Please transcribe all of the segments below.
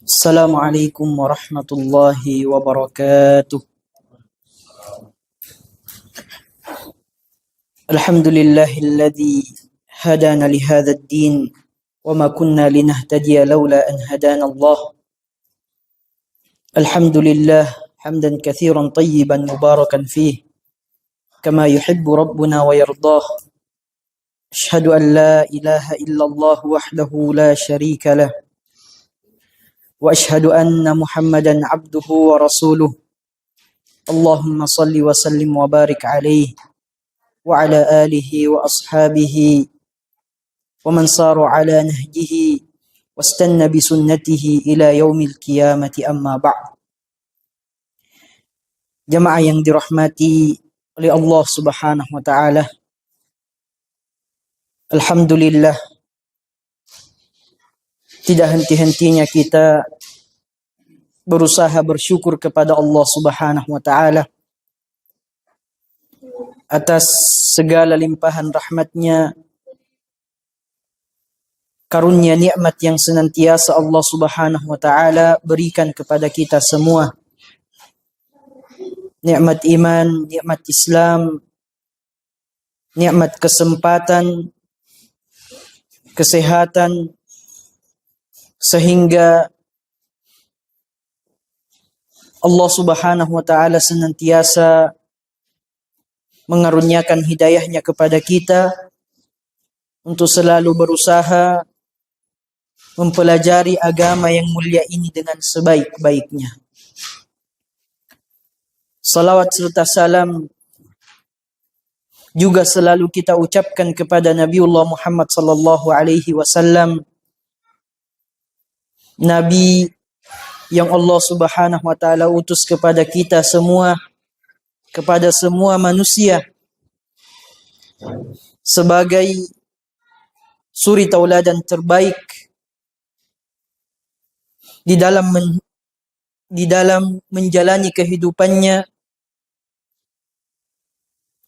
Assalamualaikum warahmatullahi wabarakatuh. Alhamdulillahilladzi hadana lihadzal din wa ma kunna linahtadiya laula an hadana Allah. Alhamdulillah hamdan katsiran tayyiban mubarakan fih kama yuhibbu rabbuna wa yardah. Ashhadu an la ilaha illallah wahdahu la syarika lah. وأشهد أن محمدا عبده ورسوله اللهم صل وسلم وبارك عليه وعلى آله وأصحابه ومن صار على نهجه واستنى بسنته إلى يوم القيامة أما بعد. Jamaah yang dirahmati oleh Allah Subhanahu wa taala. Alhamdulillah, tidak henti-hentinya kita berusaha bersyukur kepada Allah Subhanahu wa taala atas segala limpahan rahmatnya, karunia nikmat yang senantiasa Allah Subhanahu wa taala berikan kepada kita semua. Nikmat iman, nikmat Islam, nikmat kesempatan, kesehatan, sehingga Allah Subhanahu wa taala senantiasa mengaruniakan hidayahnya kepada kita untuk selalu berusaha mempelajari agama yang mulia ini dengan sebaik-baiknya. Salawat serta salam juga selalu kita ucapkan kepada Nabiullah Muhammad sallallahu alaihi wasallam, Nabi yang Allah Subhanahu wa taala utus kepada kita semua, kepada semua manusia, sebagai suri tauladan terbaik di dalam menjalani kehidupannya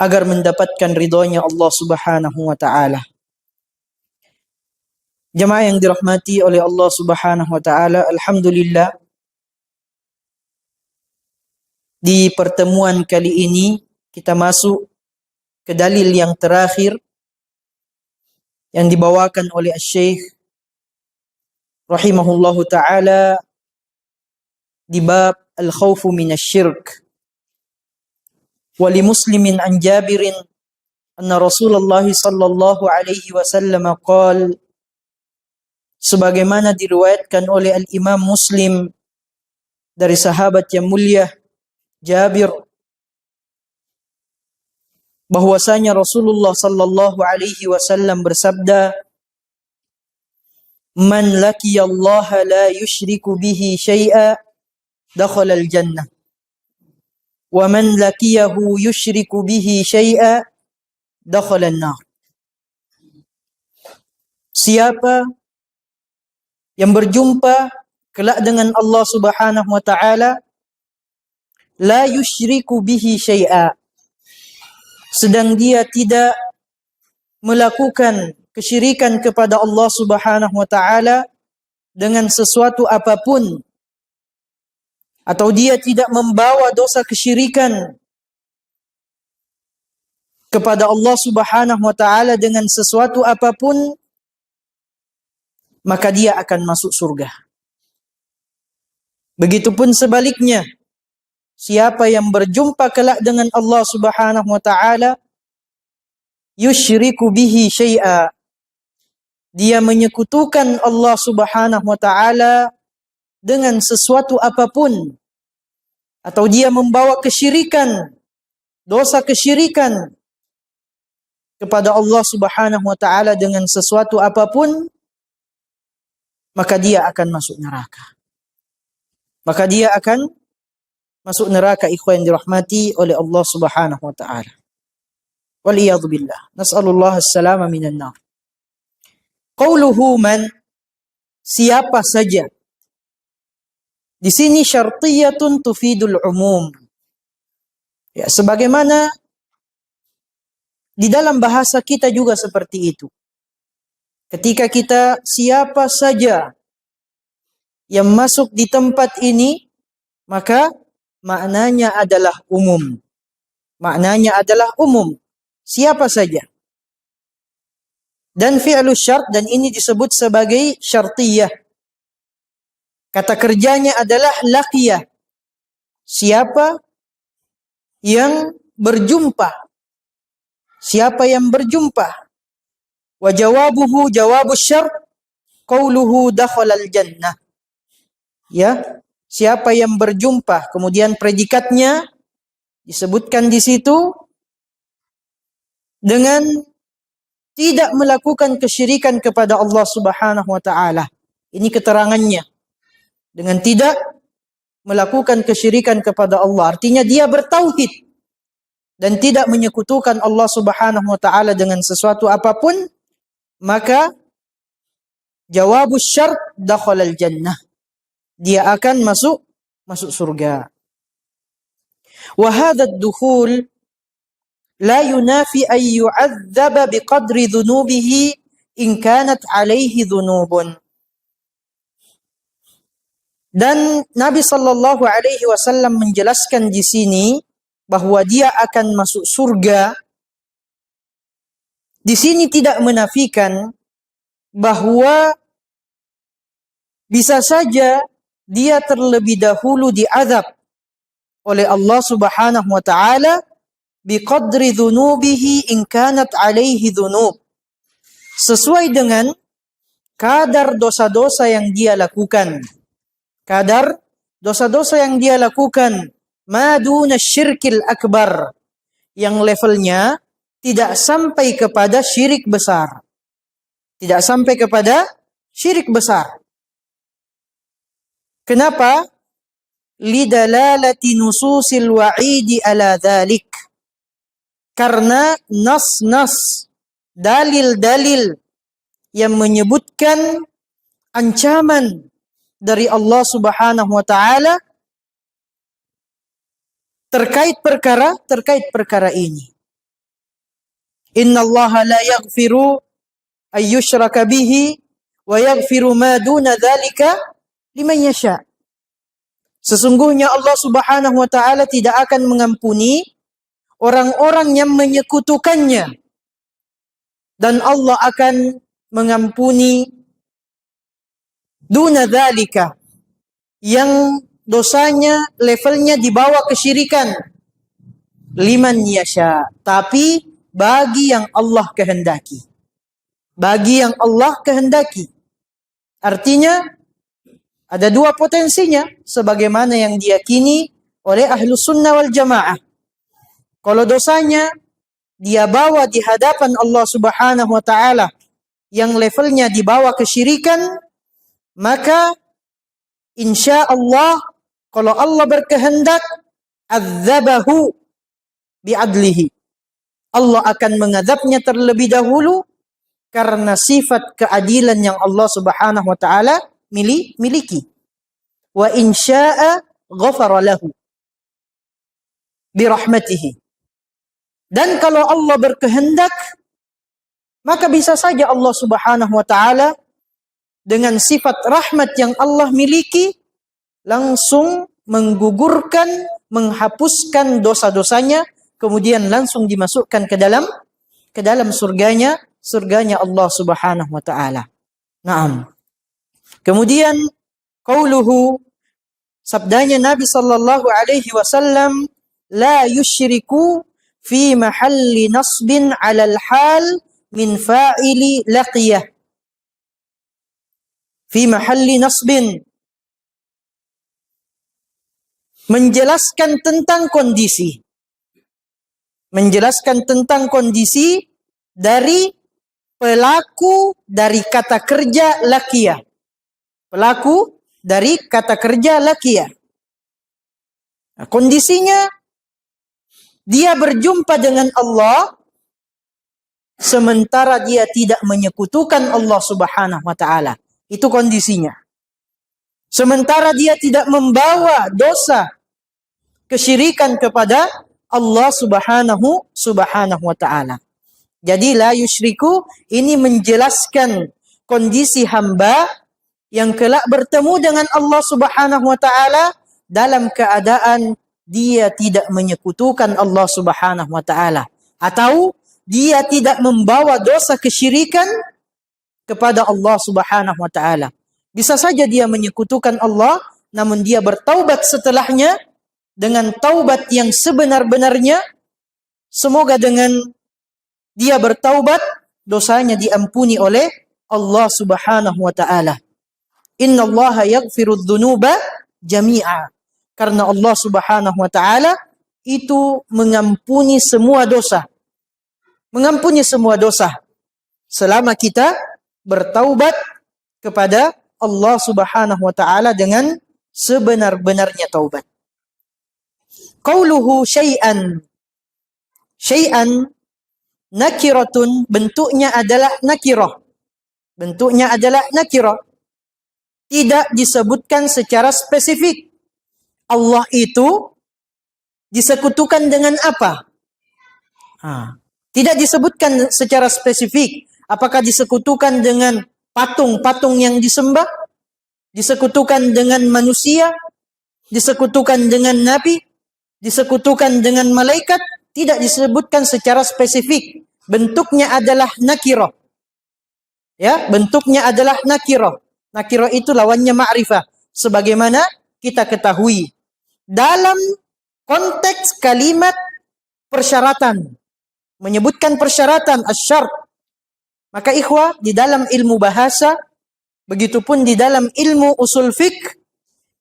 agar mendapatkan ridhonya Allah Subhanahu wa taala. Jemaah yang dirahmati oleh Allah Subhanahu wa taala, alhamdulillah di pertemuan kali ini kita masuk ke dalil yang terakhir yang dibawakan oleh Syekh rahimahullahu taala di bab al-khawfu minasyirk. Wa li muslimin an Jabirin anna Rasulullah sallallahu alaihi wasallam qala, sebagaimana diriwayatkan oleh Al-Imam Muslim dari sahabat yang mulia Jabir, bahwasanya Rasulullah sallallahu alaihi wasallam bersabda, "Man laqiyallaha la yusyriku bihi syai'a dakhala al-jannah. Wa man laqiyahu yusyriku bihi syai'a dakhala an-nar." Siapa yang berjumpa kelak dengan Allah Subhanahu wa taala, la yusyriku bihi syai'a, sedang dia tidak melakukan kesyirikan kepada Allah Subhanahu wa taala dengan sesuatu apapun, atau dia tidak membawa dosa kesyirikan kepada Allah Subhanahu wa taala dengan sesuatu apapun, maka dia akan masuk surga. Begitupun sebaliknya, siapa yang berjumpa kelak dengan Allah Subhanahu wa taala, yusyriku bihi syai'a, dia menyekutukan Allah Subhanahu wa taala dengan sesuatu apapun, atau dia membawa kesyirikan, dosa kesyirikan kepada Allah Subhanahu wa taala dengan sesuatu apapun, maka dia akan masuk neraka. Maka dia akan masuk neraka, ikhwan yang dirahmati oleh Allah Subhanahu wa taala. Waliyadzu billah. Nas'alullah as-salama minan nar. Qauluhu man, siapa saja. Di sini syartiyatun tufidul umum. Ya, sebagaimana di dalam bahasa kita juga seperti itu. Ketika kita siapa saja, yang masuk di tempat ini, maka maknanya adalah umum. Maknanya adalah umum. Siapa saja. Dan fi'lu syart, dan ini disebut sebagai syartiyah. Kata kerjanya adalah laqiyah. Siapa yang berjumpa. Siapa yang berjumpa. Wa jawabuhu jawabus syart qauluhu dakhalal jannah. Ya, siapa yang berjumpa, kemudian predikatnya disebutkan di situ dengan tidak melakukan kesyirikan kepada Allah Subhanahu wa taala. Ini keterangannya. Dengan tidak melakukan kesyirikan kepada Allah, artinya dia bertauhid dan tidak menyekutukan Allah Subhanahu wa taala dengan sesuatu apapun, maka jawabus syart dakhalal jannah. Dia akan masuk surga. Wa hadha ad-dukhul la yunafi an yu'adzaba biqadri dhunubihi in kanat alaihi dhunubun. Dan Nabi sallallahu alaihi wasallam menjelaskan di sini bahwa dia akan masuk surga. Di sini tidak menafikan bahwa bisa saja dia terlebih dahulu diazab oleh Allah Subhanahu wa taala biqadri dhunubihi in kanat alaihi dhunub. Sesuai dengan kadar dosa-dosa yang dia lakukan. Kadar dosa-dosa yang dia lakukan maduna syirkil akbar, yang levelnya tidak sampai kepada syirik besar. Tidak sampai kepada syirik besar. Kenapa? Lidalalati nususil wa'idi ala dhalik. Karena nas-nas, dalil-dalil yang menyebutkan ancaman dari Allah Subhanahu wa taala terkait perkara ini. Innallaha la yaghfiru ayyushraka bihi wa yaghfiru ma duna dzalika liman yasha. Sesungguhnya Allah Subhanahu wa taala tidak akan mengampuni orang-orang yang menyekutukannya, dan Allah akan mengampuni duna dzalika, yang dosanya levelnya di bawah kesyirikan, liman yasha, tapi bagi yang Allah kehendaki. Bagi yang Allah kehendaki. Artinya ada dua potensinya sebagaimana yang diyakini oleh ahlu sunnah wal jamaah. Kalau dosanya dia bawa di hadapan Allah Subhanahu wa taala yang levelnya di bawah kesyirikan, maka insya Allah kalau Allah berkehendak adzabahu bi'adlihi. Allah akan mengadabnya terlebih dahulu karena sifat keadilan yang Allah Subhanahu wa taala miliki. Wa in syaa'a ghafara lahu birahmatihi. Dan kalau Allah berkehendak, maka bisa saja Allah Subhanahu wa taala dengan sifat rahmat yang Allah miliki langsung menggugurkan, menghapuskan dosa-dosanya, kemudian langsung dimasukkan ke dalam surganya Allah Subhanahu wa taala. Naam. Kemudian qauluhu, sabdanya Nabi sallallahu alaihi wasallam, la yusyriku fi mahalli nasbin 'alal hal min fa'ili laqiyah. Fi mahalli nasbin, menjelaskan tentang kondisi. Menjelaskan tentang kondisi dari pelaku dari kata kerja laqiyah. Pelaku dari kata kerja laqiyah. Nah, kondisinya dia berjumpa dengan Allah sementara dia tidak menyekutukan Allah Subhanahu wa taala. Itu kondisinya. Sementara dia tidak membawa dosa kesyirikan kepada Allah Subhanahu wa taala. Jadi la yusyriku ini menjelaskan kondisi hamba yang kelak bertemu dengan Allah Subhanahu wa taala dalam keadaan dia tidak menyekutukan Allah Subhanahu wa taala, atau dia tidak membawa dosa kesyirikan kepada Allah Subhanahu wa taala. Bisa saja dia menyekutukan Allah, namun dia bertaubat setelahnya dengan taubat yang sebenar-benarnya. Semoga dengan dia bertaubat, dosanya diampuni oleh Allah Subhanahu wa taala. Innallaha yaghfirudz dzunuba jami'a. Karena Allah Subhanahu wa taala itu mengampuni semua dosa. Mengampuni semua dosa selama kita bertaubat kepada Allah Subhanahu wa taala dengan sebenar-benarnya taubat. Qauluhu syai'an. Syai'an nakiratun, bentuknya adalah nakirah. Bentuknya adalah nakirah. Tidak disebutkan secara spesifik. Allah itu disekutukan dengan apa? Tidak disebutkan secara spesifik. Apakah disekutukan dengan patung-patung yang disembah? Disekutukan dengan manusia? Disekutukan dengan nabi? Disekutukan dengan malaikat? Tidak disebutkan secara spesifik. Bentuknya adalah nakirah. Ya, bentuknya adalah nakirah. Nakirah itu lawannya ma'rifah. Sebagaimana kita ketahui dalam konteks kalimat persyaratan, menyebutkan persyaratan asyart, maka ikhwah, di dalam ilmu bahasa, begitupun di dalam ilmu usul fiqh,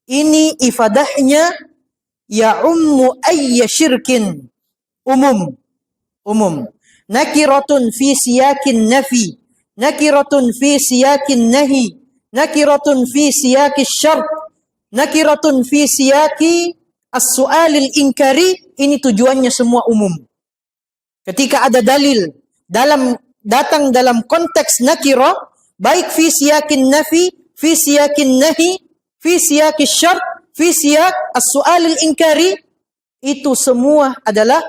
ini ifadahnya ya'ummu ayya syirkin, umum. Nakiratun fi siyakin nafi, nakiratun fi siyakin nahi, nakiratun fi siyakis syart, nakiratun fi siyaki as-su'alil inkari. Ini tujuannya semua umum. Ketika ada dalil datang dalam konteks nakirah, baik fi siyakin nafi, fi siyakin nahi, fi siyakis syart, fi siyak as-su'alil inkari, itu semua adalah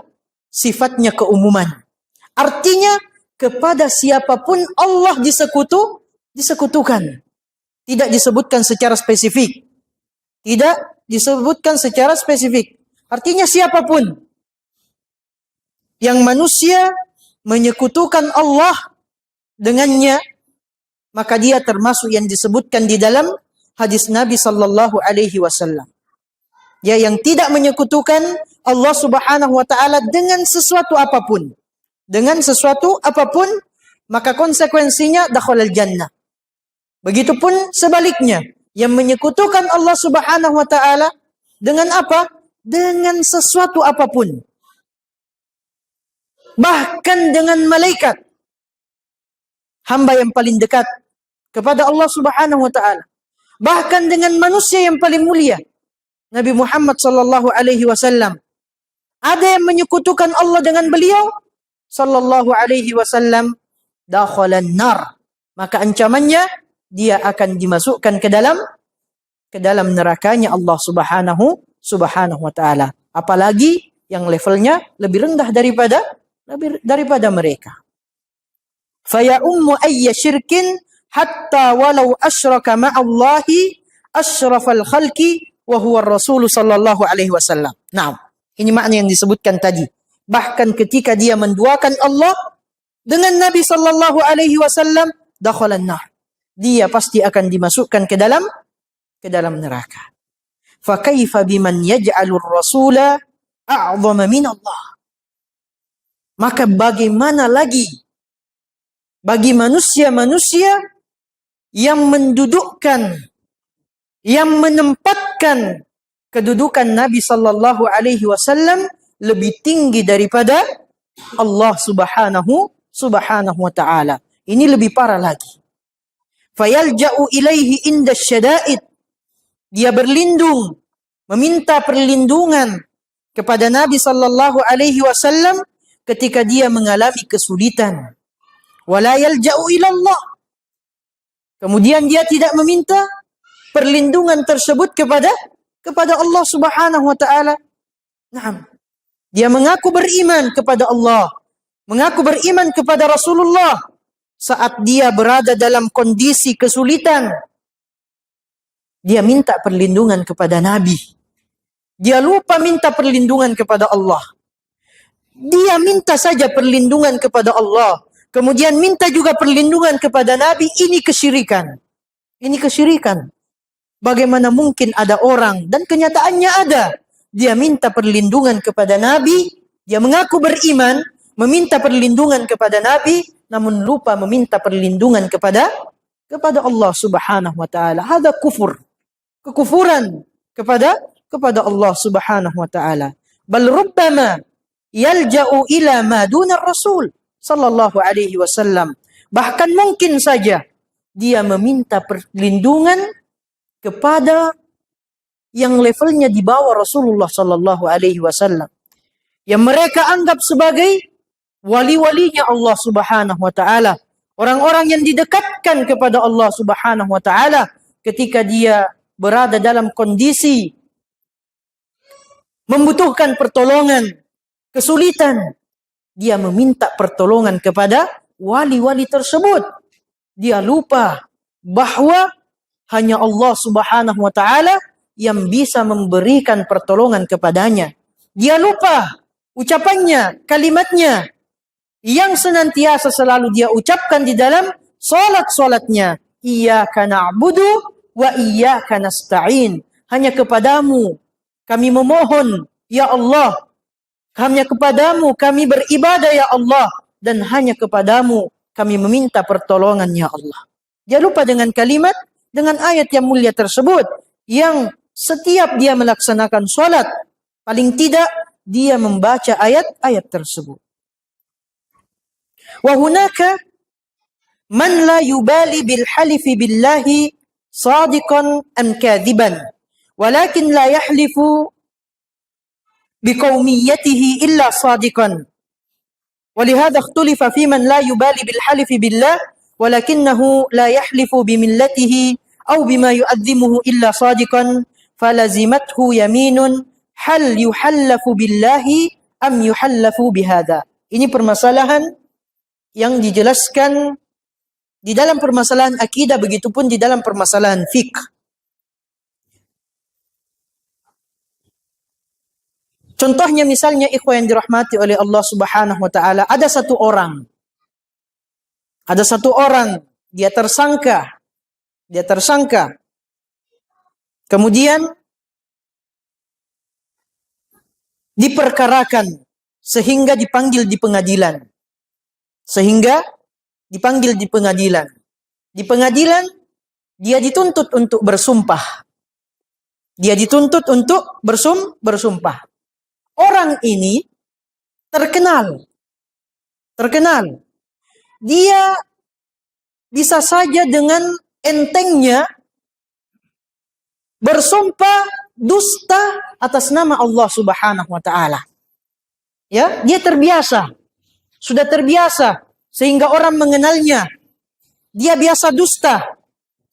sifatnya keumuman. Artinya kepada siapapun Allah disekutukan. Tidak disebutkan secara spesifik. Tidak disebutkan secara spesifik. Artinya siapapun yang manusia menyekutukan Allah dengannya, maka dia termasuk yang disebutkan di dalam hadis Nabi sallallahu alaihi wasallam. Dia yang tidak menyekutukan Allah Subhanahu wa taala dengan sesuatu apapun. Dengan sesuatu apapun, maka konsekuensinya dakhalal jannah. Begitupun sebaliknya, yang menyekutukan Allah Subhanahu wa taala dengan apa? Dengan sesuatu apapun. Bahkan dengan malaikat. Hamba yang paling dekat kepada Allah Subhanahu wa taala. Bahkan dengan manusia yang paling mulia, Nabi Muhammad sallallahu alaihi wasallam. Ada yang menyekutukan Allah dengan beliau sallallahu alaihi wasallam, dakhalan nar. Maka ancamannya dia akan dimasukkan ke dalam nerakanya Allah Subhanahu wa taala. Apalagi yang levelnya lebih rendah daripada mereka. Fa ummu ayya syirkin hatta walau asyraka ma'allahi asyrafal khalqi wa huwa ar-rasul sallallahu alaihi wasallam. Nah, ini makna yang disebutkan tadi. Bahkan ketika dia menduakan Allah dengan Nabi sallallahu alaihi wasallam, dakhalan nar. Dia pasti akan dimasukkan ke dalam neraka. Fa kaifa biman yaj'alur rasula a'zama min Allah. Maka bagaimana lagi bagi manusia-manusia yang mendudukkan, yang menempatkan kedudukan Nabi sallallahu alaihi wasallam lebih tinggi daripada Allah Subhanahu wa taala. Ini lebih parah lagi. Fayalja'u ilaihi inda syada'id. Dia berlindung, meminta perlindungan kepada Nabi sallallahu alaihi wasallam ketika dia mengalami kesulitan. Wala yalja'u ilallah. Kemudian dia tidak meminta perlindungan tersebut kepada Allah Subhanahu wa taala. Naam. Dia mengaku beriman kepada Allah, mengaku beriman kepada Rasulullah saat dia berada dalam kondisi kesulitan. Dia minta perlindungan kepada Nabi. Dia lupa minta perlindungan kepada Allah. Dia minta saja perlindungan kepada Allah. Kemudian minta juga perlindungan kepada Nabi. Ini kesyirikan. Ini kesyirikan. Bagaimana mungkin ada orang, dan kenyataannya ada, dia minta perlindungan kepada Nabi, dia mengaku beriman, meminta perlindungan kepada Nabi, namun lupa meminta perlindungan kepada Allah Subhanahu wa taala. Hada kufur. Kekufuran kepada Allah Subhanahu wa taala. Bal rubbama yalja'u ila ma duna Rasul sallallahu alaihi wasallam. Bahkan mungkin saja dia meminta perlindungan kepada yang levelnya di bawah Rasulullah sallallahu alaihi wasallam, yang mereka anggap sebagai wali-walinya Allah Subhanahu wa taala, orang-orang yang didekatkan kepada Allah Subhanahu wa taala. Ketika dia berada dalam kondisi membutuhkan pertolongan, kesulitan, dia meminta pertolongan kepada wali-wali tersebut. Dia lupa bahwa hanya Allah Subhanahu wa taala yang bisa memberikan pertolongan kepadanya. Dia lupa ucapannya, kalimatnya yang senantiasa selalu dia ucapkan di dalam salat-salatnya. Iyyaka na'budu wa iyyaka nasta'in. Hanya kepadamu kami memohon, ya Allah. Hanya kepadamu kami beribadah, ya Allah. Dan hanya kepadamu kami meminta pertolongan, ya Allah. Dia lupa dengan kalimat, dengan ayat yang mulia tersebut, yang setiap dia melaksanakan salat, paling tidak dia membaca ayat-ayat tersebut. Wa hunaka man la yubali bil halifi billahi sadiqan am kadhiban, walakin la yahlifu biqaumiyatihi illa sadiqan. ولهذا اختلف في من لا يبالي بالحلف بالله ولكنه لا يحلف بملته أو بما يؤذمه إلا صادقا فلزمته يمين هل يحلف بالله أم يحلف بهذا. Ini permasalahan yang dijelaskan di dalam permasalahan akidah, begitupun di dalam permasalahan fiqh. Contohnya misalnya ikhwan yang dirahmati oleh Allah Subhanahu wa taala, ada satu orang, dia tersangka, kemudian diperkarakan sehingga dipanggil di pengadilan. Di pengadilan dia dituntut untuk bersumpah. Bersumpah. Orang ini terkenal. Dia bisa saja dengan entengnya bersumpah dusta atas nama Allah Subhanahu wa taala. Ya, dia sudah terbiasa sehingga orang mengenalnya. Dia biasa dusta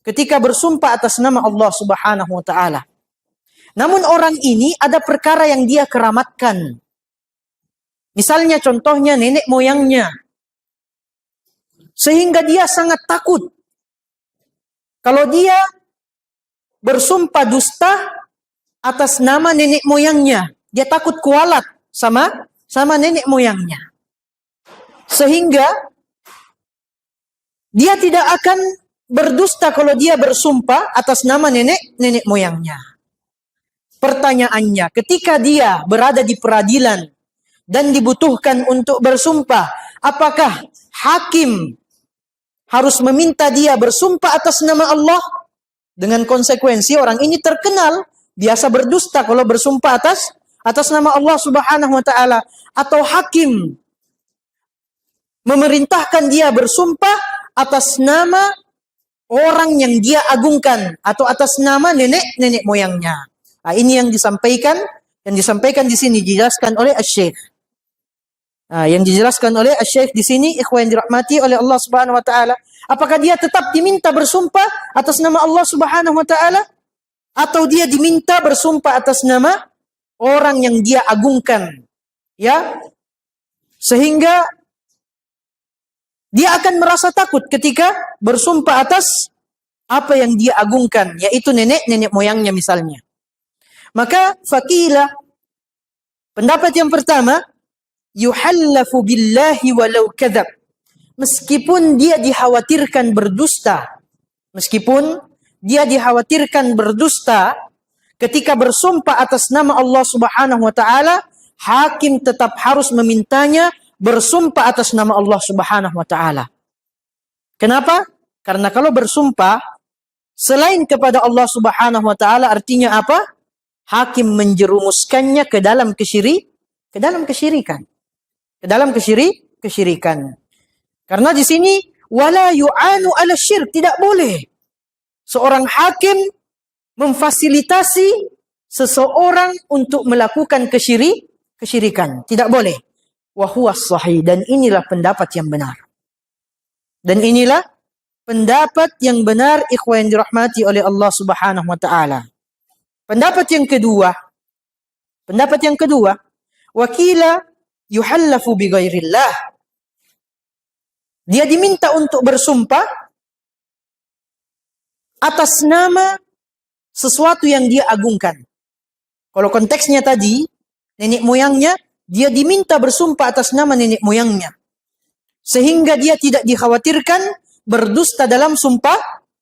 ketika bersumpah atas nama Allah Subhanahu wa taala. Namun orang ini ada perkara yang dia keramatkan. Misalnya contohnya nenek moyangnya. Sehingga dia sangat takut. Kalau dia bersumpah dusta atas nama nenek moyangnya, dia takut kualat sama nenek moyangnya. Sehingga dia tidak akan berdusta kalau dia bersumpah atas nama nenek moyangnya. Pertanyaannya, ketika dia berada di peradilan dan dibutuhkan untuk bersumpah, apakah hakim harus meminta dia bersumpah atas nama Allah? Dengan konsekuensi orang ini terkenal biasa berdusta kalau bersumpah atas nama Allah Subhanahu wa taala, atau hakim memerintahkan dia bersumpah atas nama orang yang dia agungkan atau atas nama nenek moyangnya. Nah, ini yang disampaikan di sini dijelaskan oleh Asy-Syaikh. Yang dijelaskan oleh Asy-Syaikh di sini, ikhwan yang dirahmati oleh Allah Subhanahu wa taala, apakah dia tetap diminta bersumpah atas nama Allah Subhanahu wa taala atau dia diminta bersumpah atas nama orang yang dia agungkan? Ya. Sehingga dia akan merasa takut ketika bersumpah apa yang dia agungkan, yaitu nenek moyangnya misalnya. Maka fakilah, pendapat yang pertama, yuhallafu billahi walau kadzab. Meskipun dia dikhawatirkan berdusta, ketika bersumpah atas nama Allah Subhanahu wa taala, hakim tetap harus memintanya bersumpah atas nama Allah Subhanahu wa taala. Kenapa? Karena kalau bersumpah selain kepada Allah Subhanahu wa taala, artinya apa? Hakim menjerumuskannya ke dalam kesyirikan. Karena di sini wala yu'anu ala syirk, tidak boleh seorang hakim memfasilitasi seseorang untuk melakukan kesyirikan. Tidak boleh. Wa huwa sahih, dan inilah pendapat yang benar. Ikhwan yang dirahmati oleh Allah Subhanahu wa taala. Pendapat yang kedua, wakila yuhallafu bi ghairillah. Dia diminta untuk bersumpah atas nama sesuatu yang dia agungkan. Kalau konteksnya tadi, nenek moyangnya, dia diminta bersumpah atas nama nenek moyangnya. Sehingga dia tidak dikhawatirkan berdusta dalam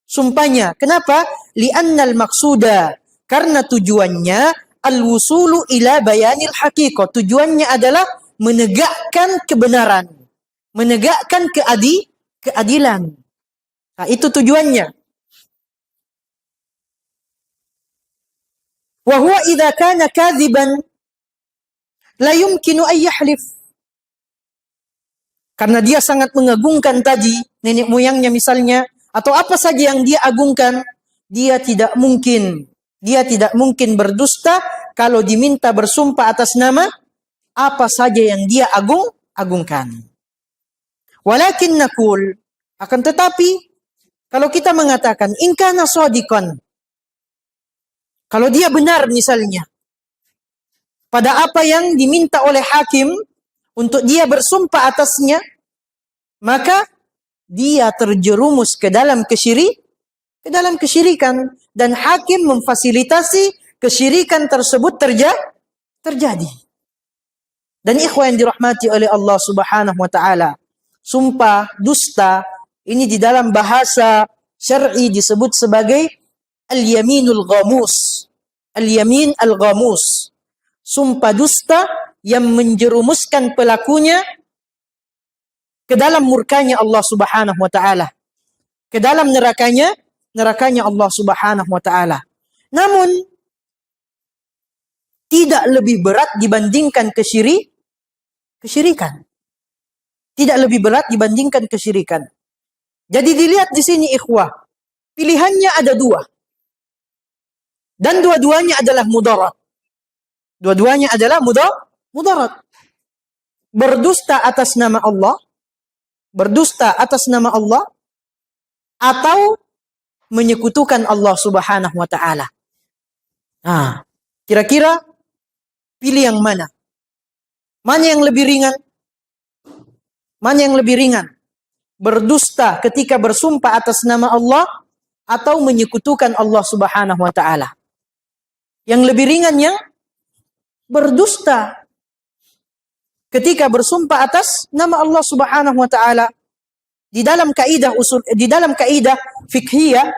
sumpahnya. Kenapa? Li'annal maksuda. Karena tujuannya al-wusulu ila bayanil haqiqah. Tujuannya adalah menegakkan kebenaran. Menegakkan keadilan. Nah, itu tujuannya. Wa huwa idza kana kadziban la yumkinu an yahlif. Karena dia sangat mengagungkan tadi nenek moyangnya misalnya, atau apa saja yang dia agungkan, dia tidak mungkin berdusta kalau diminta bersumpah atas nama apa saja yang dia agungkan. Walakin naqul, akan tetapi kalau kita mengatakan in kana shadiqan, kalau dia benar misalnya pada apa yang diminta oleh hakim untuk dia bersumpah atasnya, maka dia terjerumus ke dalam kesyirikan, dan hakim memfasilitasi kesyirikan tersebut terjadi. Dan ikhwan yang dirahmati oleh Allah Subhanahu wa taala, sumpah dusta ini di dalam bahasa syar'i disebut sebagai al-yaminul ghamus. Al-yamin al-ghamus. Sumpah dusta yang menjerumuskan pelakunya ke dalam murkanya Allah Subhanahu wa taala, ke dalam nerakanya Allah Subhanahu wa taala. Namun tidak lebih berat dibandingkan kesyirikan. Tidak lebih berat dibandingkan kesyirikan. Jadi dilihat di sini ikhwah, pilihannya ada dua. Dan dua-duanya adalah mudarat. Mudarat. Berdusta atas nama Allah, atau menyekutukan Allah Subhanahu wa taala. Nah, kira-kira pilih yang mana? Mana yang lebih ringan? Berdusta ketika bersumpah atas nama Allah atau menyekutukan Allah Subhanahu wa taala? Yang lebih ringan yang berdusta ketika bersumpah atas nama Allah Subhanahu wa taala. Di dalam kaidah fikhiyah,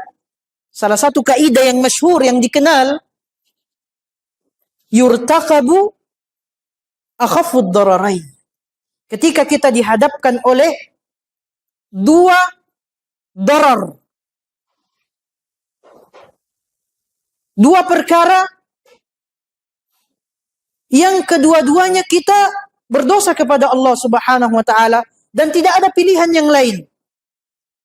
salah satu kaidah yang masyhur yang dikenal, yurtaqabu akhafud dararain. Ketika kita dihadapkan oleh dua darar, dua perkara yang kedua-duanya kita berdosa kepada Allah Subhanahu wa taala dan tidak ada pilihan yang lain,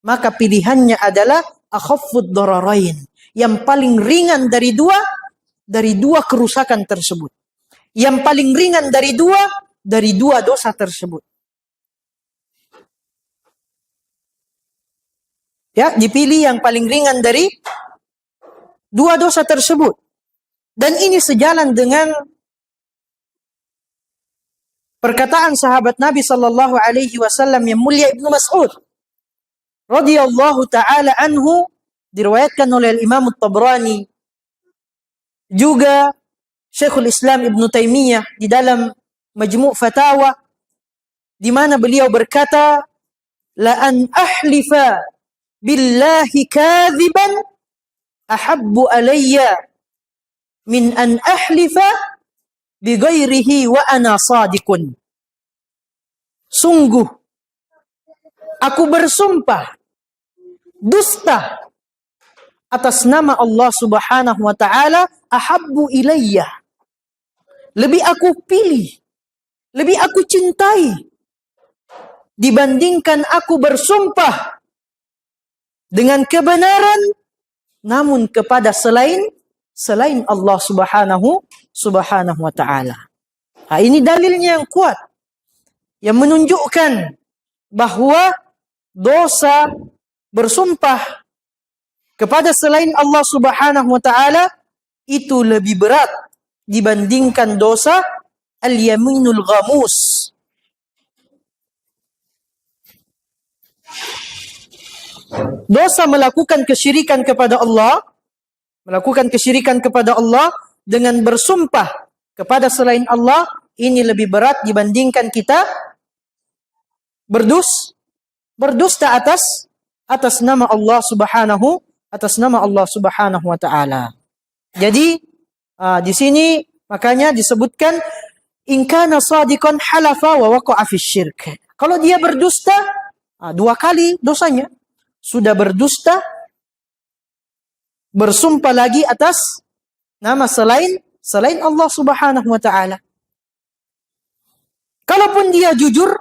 maka pilihannya adalah akhaffud dararain, yang paling ringan dari dua kerusakan tersebut, yang paling ringan dari dua dosa tersebut. Ya, dipilih yang paling ringan dari dua dosa tersebut. Dan ini sejalan dengan perkataan sahabat Nabi sallallahu alaihi wasallam yang mulia Ibnu Mas'ud radhiyallahu taala anhu diriwayatkan oleh Imam At-Tabrani, juga Syekhul Islam Ibn Taimiyah di dalam Majmu' Fatawa, di mana beliau berkata, la an ahlifa billahi kadhiban ahabbu alayya min an ahlifa bighairihi wa ana sadiqun. Sungguh aku bersumpah dusta atas nama Allah Subhanahu wa taala, ahabbu ilayya, lebih aku pilih, lebih aku cintai dibandingkan aku bersumpah dengan kebenaran namun kepada selain Allah Subhanahu wa taala. Ini dalilnya yang kuat yang menunjukkan bahwa dosa bersumpah kepada selain Allah Subhanahu wa taala itu lebih berat dibandingkan dosa al-yaminul ghamus. Dosa melakukan kesyirikan kepada Allah, dengan bersumpah kepada selain Allah, ini lebih berat dibandingkan kita berdusta atas nama Allah Subhanahu wa taala. Jadi di sini makanya disebutkan in kana shadiqan halafa wa waqa'a fi syirk. Kalau dia berdusta, dua kali dosanya. Sudah berdusta, bersumpah lagi atas nama selain Allah Subhanahu wa taala. Kalaupun dia jujur,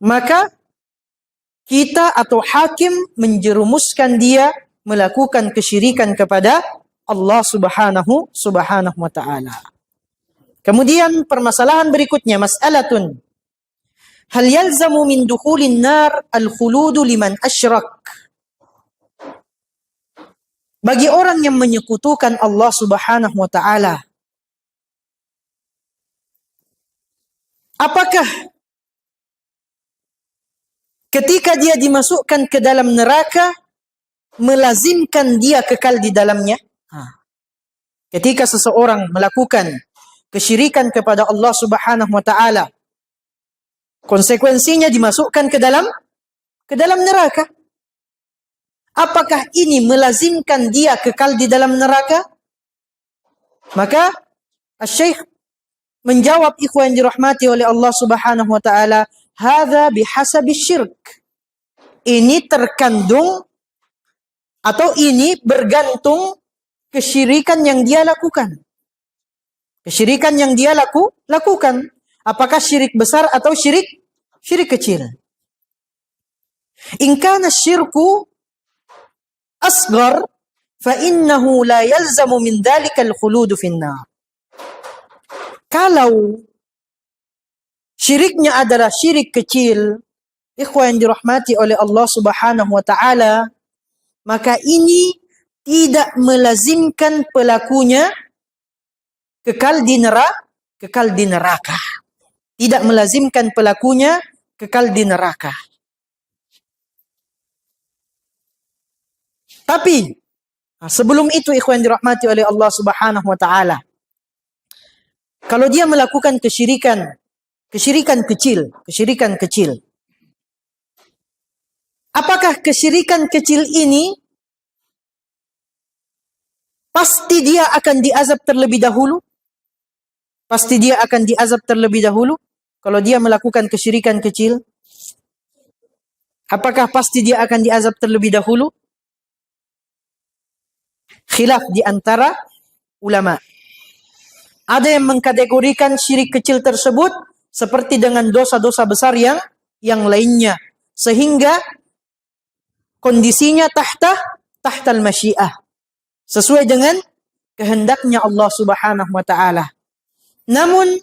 maka kita atau hakim menjerumuskan dia melakukan kesyirikan kepada Allah Subhanahu wa taala. Kemudian permasalahan berikutnya, mas'alatun hal yalzamu min dukhulin nar al-khuludu liman asyrak. Bagi orang yang menyekutukan Allah Subhanahu wa taala, apakah ketika dia dimasukkan ke dalam neraka melazimkan dia kekal di dalamnya? Ketika seseorang melakukan kesyirikan kepada Allah Subhanahu wa taala, konsekuensinya dimasukkan ke dalam neraka. Apakah ini melazimkan dia kekal di dalam neraka? Maka Asy-Syaikh menjawab, ikhwan dirahmati oleh Allah Subhanahu wa taala, hadza bihasabi syirk. Ini terkandung atau ini bergantung kesyirikan yang dia lakukan. Kesyirikan yang dia lakukan. Apakah syirik besar atau syirik kecil? In kana syirku asghar fa innahu la yalzamu min dzalika al-khulud fin nar. Kalau syiriknya adalah syirik kecil, ikhwan yang dirahmati oleh Allah Subhanahu wa taala, maka ini tidak melazimkan pelakunya kekal di neraka. Tidak melazimkan pelakunya kekal di neraka. Tapi sebelum itu, ikhwan dirahmati oleh Allah Subhanahu wa taala, kalau dia melakukan kesyirikan kecil, apakah kesyirikan kecil ini pasti dia akan diazab terlebih dahulu? Pasti dia akan diazab terlebih dahulu kalau dia melakukan kesyirikan kecil? Apakah pasti dia akan diazab terlebih dahulu? Khilaf di antara ulama. Ada yang mengkategorikan syirik kecil tersebut seperti dengan dosa-dosa besar yang lainnya, sehingga kondisinya tahtal masyiah, sesuai dengan kehendaknya Allah Subhanahu wa taala. Namun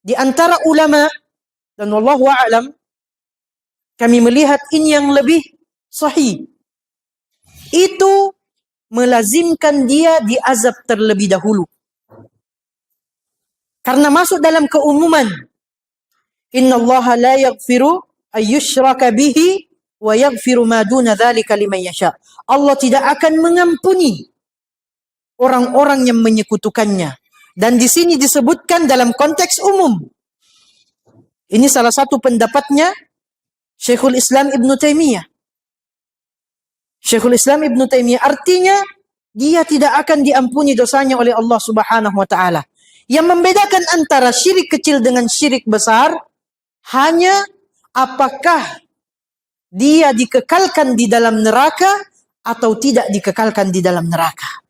di antara ulama, dan wallahu a'lam, kami melihat ini yang lebih sahih, itu melazimkan dia diazab terlebih dahulu. Karena masuk dalam keumuman, innallaha la yaghfiru ayyushraka bihi wa yaghfiru ma duna dzalika liman yasha. Allah tidak akan mengampuni orang-orang yang menyekutukannya. Dan di sini disebutkan dalam konteks umum. Ini salah satu pendapatnya Syekhul Islam Ibn Taimiyah. Syekhul Islam Ibn Taimiyah artinya dia tidak akan diampuni dosanya oleh Allah Subhanahu wa taala. Yang membedakan antara syirik kecil dengan syirik besar hanya apakah dia dikekalkan di dalam neraka atau tidak dikekalkan di dalam neraka.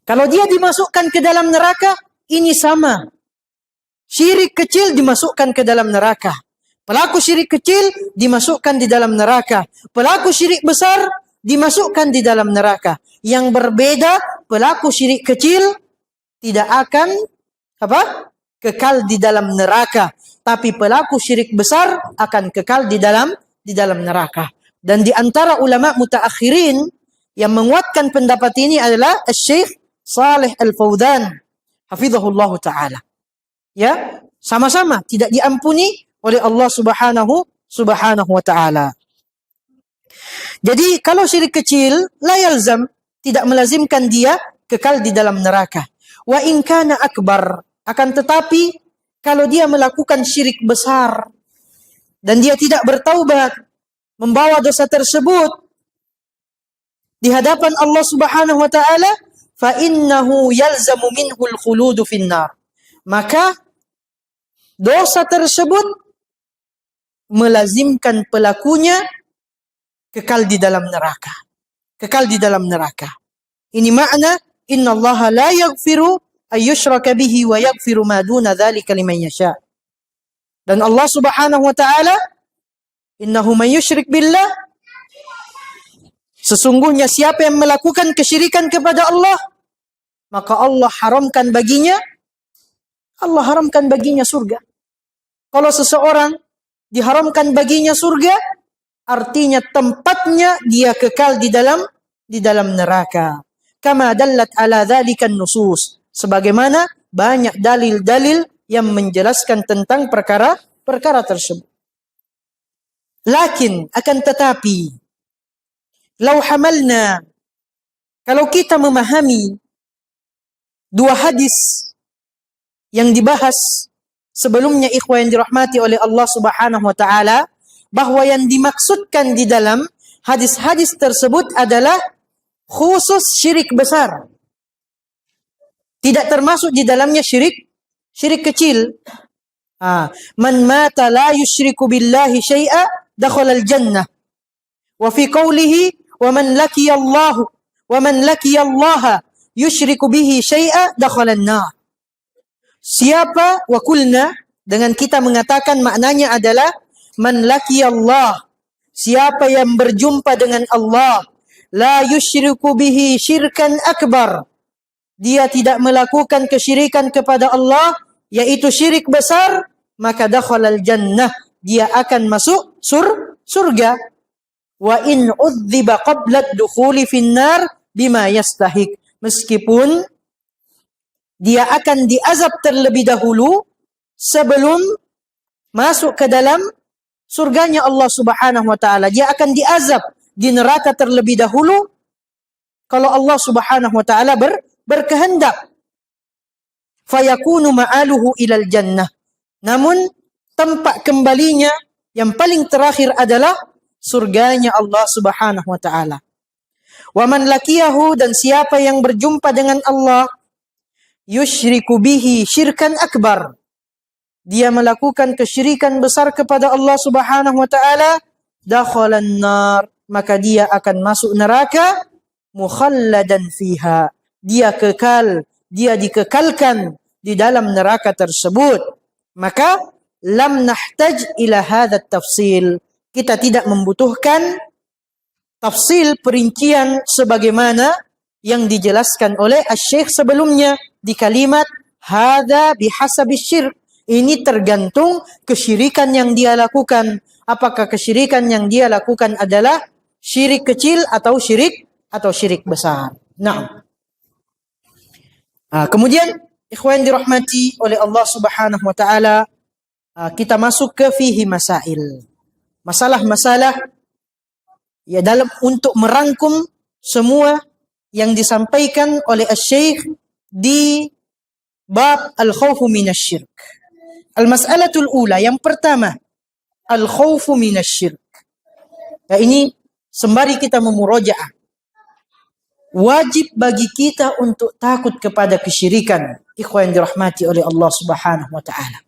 Kalau dia dimasukkan ke dalam neraka, ini sama. Syirik kecil dimasukkan ke dalam neraka. Pelaku syirik kecil dimasukkan di dalam neraka. Pelaku syirik besar dimasukkan di dalam neraka. Yang berbeda, pelaku syirik kecil tidak akan kekal di dalam neraka, tapi pelaku syirik besar akan kekal di dalam neraka. Dan di antara ulama mutaakhirin yang menguatkan pendapat ini adalah Syekh Shalih Al-Fauzan hafizahullah taala. Ya, sama-sama tidak diampuni oleh Allah Subhanahu wa taala. Jadi kalau syirik kecil la yalzam, tidak melazimkan dia kekal di dalam neraka. Wa in kana akbar, akan tetapi kalau dia melakukan syirik besar dan dia tidak bertaubat, membawa dosa tersebut di hadapan Allah Subhanahu wa taala, fa innahu yalzamu minhu al-khuludu finnar. Maka dosa tersebut melazimkan pelakunya kekal di dalam neraka. Kekal di dalam neraka. Ini makna innallaha la yaghfiru ayyushraka bihi wa yaghfiru ma duna dzalika liman yasha. Dan Allah Subhanahu wa taala, innahu man yusyrik billah, sesungguhnya siapa yang melakukan kesyirikan kepada Allah, maka Allah haramkan baginya surga. Kalau seseorang diharamkan baginya surga, artinya tempatnya dia kekal di dalam neraka. Kama dallat ala dzalika nusus, sebagaimana banyak dalil-dalil yang menjelaskan tentang perkara tersebut. Lakin akan tetapi, lau hamalna, kalau kita memahami dua hadis yang dibahas sebelumnya, ikhwah yang dirahmati oleh Allah Subhanahu wa taala, bahwa yang dimaksudkan di dalam hadis-hadis tersebut adalah khusus syirik besar. Tidak termasuk di dalamnya syirik kecil. Man mata la yusyriku billahi syai'a dakhala al-jannah. Wa fi qawlihi wa man laqiya Allah yusyriku bihi syai'a dakhala an-nar. Siapa, wa kulna, dengan kita mengatakan maknanya adalah man laqiya Allah, siapa yang berjumpa dengan Allah, la yusyriku bihi syirkan akbar, dia tidak melakukan kesyirikan kepada Allah, yaitu syirik besar, maka dakhalal jannah, dia akan masuk surga. Wa in udziba qabla dukhuli finnar bima yastahiq, meskipun dia akan diazab terlebih dahulu sebelum masuk ke dalam surganya Allah Subhanahu wa taala. Dia akan diazab di neraka terlebih dahulu kalau Allah Subhanahu wa taala berkehendak. Fayakunu ma'aluhu ilal jannah. Namun tempat kembalinya yang paling terakhir adalah surganya Allah Subhanahu wa taala. Wa man laqiyahu, dan siapa yang berjumpa dengan Allah, yusyriku bihi syirkan akbar, dia melakukan kesyirikan besar kepada Allah Subhanahu wa taala, dakhalan nar, maka dia akan masuk neraka, mukhalladan fiha, dia dikekalkan di dalam neraka tersebut. Maka lam nahtaj ila hadha tafsil, kita tidak membutuhkan tafsil, perincian sebagaimana yang dijelaskan oleh Asy-Syaikh sebelumnya di kalimat hadza bihasabi syirk. Ini tergantung kesyirikan yang dia lakukan. Apakah kesyirikan yang dia lakukan adalah syirik kecil atau syirik besar. Nah, kemudian ikhwan dirahmati oleh Allah Subhanahu wa taala, kita masuk ke fihi masail. Masalah-masalah Ya, dalam untuk merangkum semua yang disampaikan oleh Asy-Syaikh di bab al-khawfu minasyirk. Al-mas'alatul ula, yang pertama, al-khawfu minasyirk. Ya, ini sembari kita memurojaah, wajib bagi kita untuk takut kepada kesyirikan, ikhwan yang dirahmati oleh Allah Subhanahu wa taala.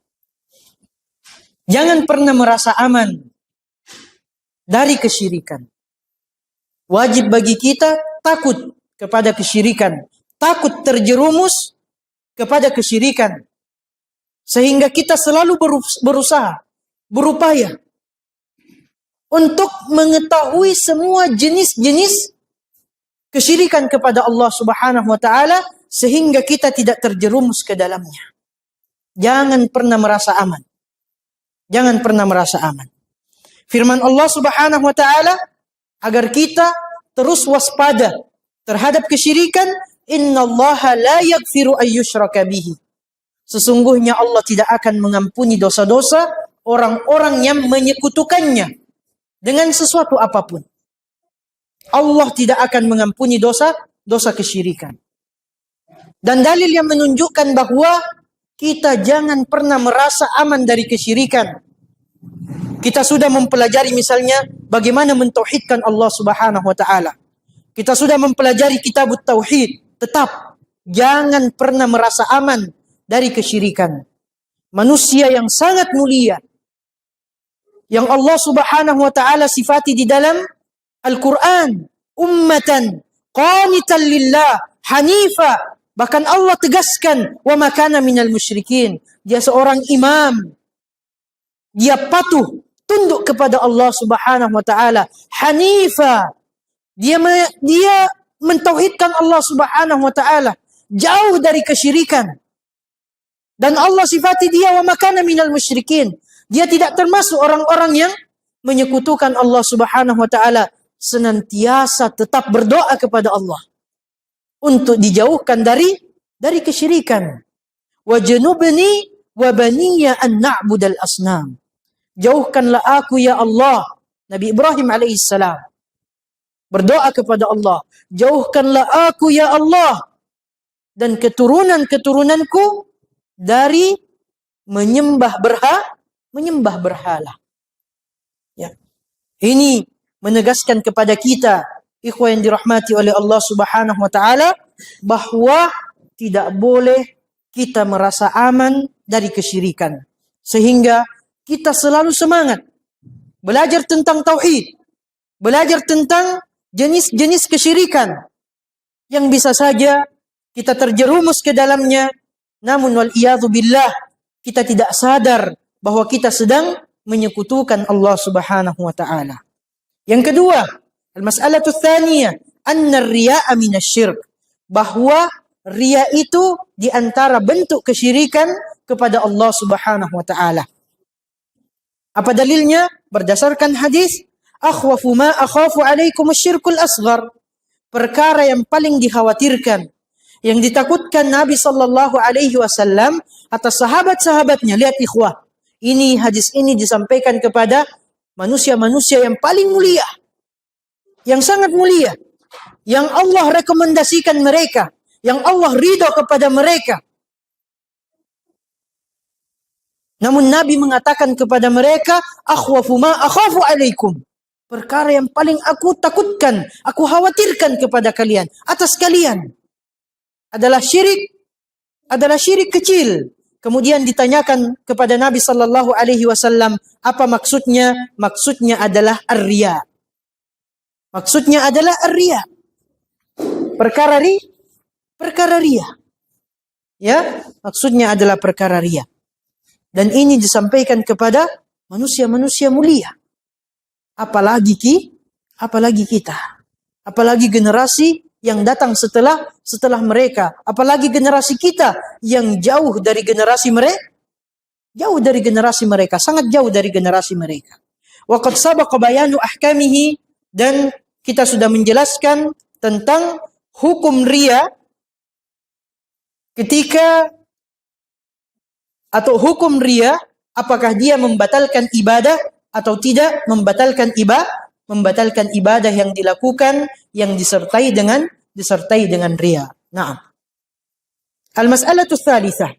Jangan pernah merasa aman dari kesyirikan. Wajib bagi kita takut kepada kesyirikan, takut terjerumus kepada kesyirikan, sehingga kita selalu berusaha, berupaya untuk mengetahui semua jenis-jenis kesyirikan kepada Allah Subhanahu wa taala sehingga kita tidak terjerumus ke dalamnya. Jangan pernah merasa aman. Jangan pernah merasa aman. Firman Allah Subhanahu wa taala agar kita terus waspada terhadap kesyirikan, innallaha la yaghfiru ayyushraka bihi. Sesungguhnya Allah tidak akan mengampuni dosa-dosa orang-orang yang menyekutukannya dengan sesuatu apapun. Allah tidak akan mengampuni dosa kesyirikan. Dan dalil yang menunjukkan bahwa kita jangan pernah merasa aman dari kesyirikan. Kita sudah mempelajari misalnya bagaimana mentauhidkan Allah Subhanahu wa taala. Kita sudah mempelajari kitab tauhid. Tetap jangan pernah merasa aman dari kesyirikan. Manusia yang sangat mulia yang Allah Subhanahu wa taala sifati di dalam Al-Quran, ummatan qanitan lillah hanifa. Bahkan Allah tegaskan, wa ma kana minal musyrikin. Dia seorang imam. Dia patuh, tunduk kepada Allah Subhanahu wa taala. Hanifa. Dia mentauhidkan Allah Subhanahu wa taala, jauh dari kesyirikan. Dan Allah sifati dia wa ma kana minal musyrikin. Dia tidak termasuk orang-orang yang menyekutukan Allah Subhanahu wa taala. Senantiasa tetap berdoa kepada Allah untuk dijauhkan dari kesyirikan. Wajnubni wa baniya an na'budal asnam. Jauhkanlah aku ya Allah. Nabi Ibrahim alaihissalam berdoa kepada Allah, jauhkanlah aku ya Allah dan keturunan-keturunanku dari menyembah berhala. Ya. Ini menegaskan kepada kita, ikhwan yang dirahmati oleh Allah Subhanahu wa taala, bahwa tidak boleh kita merasa aman dari kesyirikan. Sehingga kita selalu semangat belajar tentang tauhid, belajar tentang jenis-jenis kesyirikan yang bisa saja kita terjerumus ke dalamnya, namun wal iyadzu billah kita tidak sadar bahwa kita sedang menyekutukan Allah Subhanahu wa taala. Yang kedua, al-mas'alatu tsaniyah, anna ar-riya'a minasyirk, bahwa riya itu di antara bentuk kesyirikan kepada Allah Subhanahu wa taala. Apa dalilnya? Berdasarkan hadis, akhwafu ma akhafu alaikum asyirkul asghar. Perkara yang paling dikhawatirkan, yang ditakutkan Nabi sallallahu alaihi wasallam atas sahabat-sahabatnya. Lihat ikhwah, ini hadis ini disampaikan kepada manusia-manusia yang paling mulia, yang sangat mulia, yang Allah rekomendasikan mereka, yang Allah ridho kepada mereka. Namun Nabi mengatakan kepada mereka, akhwafu ma akhafu alaikum. Perkara yang paling aku takutkan, aku khawatirkan kepada kalian, atas kalian, adalah syirik kecil. Kemudian ditanyakan kepada Nabi sallallahu alaihi wasallam, apa maksudnya? Maksudnya adalah ar-riya. Maksudnya adalah ar-riya. Perkara riya. Ya, maksudnya adalah perkara riya. Dan ini disampaikan kepada manusia-manusia mulia. Apalagi kita. Apalagi generasi yang datang setelah mereka, apalagi generasi kita yang jauh dari generasi mereka, sangat jauh dari generasi mereka. Wa qad sabaqa bayanu ahkamihi, dan kita sudah menjelaskan tentang hukum riya hukum riya, apakah dia membatalkan ibadah atau tidak membatalkan membatalkan ibadah yang dilakukan yang disertai dengan riya. Naam. Al-mas'alatu tsalitsah.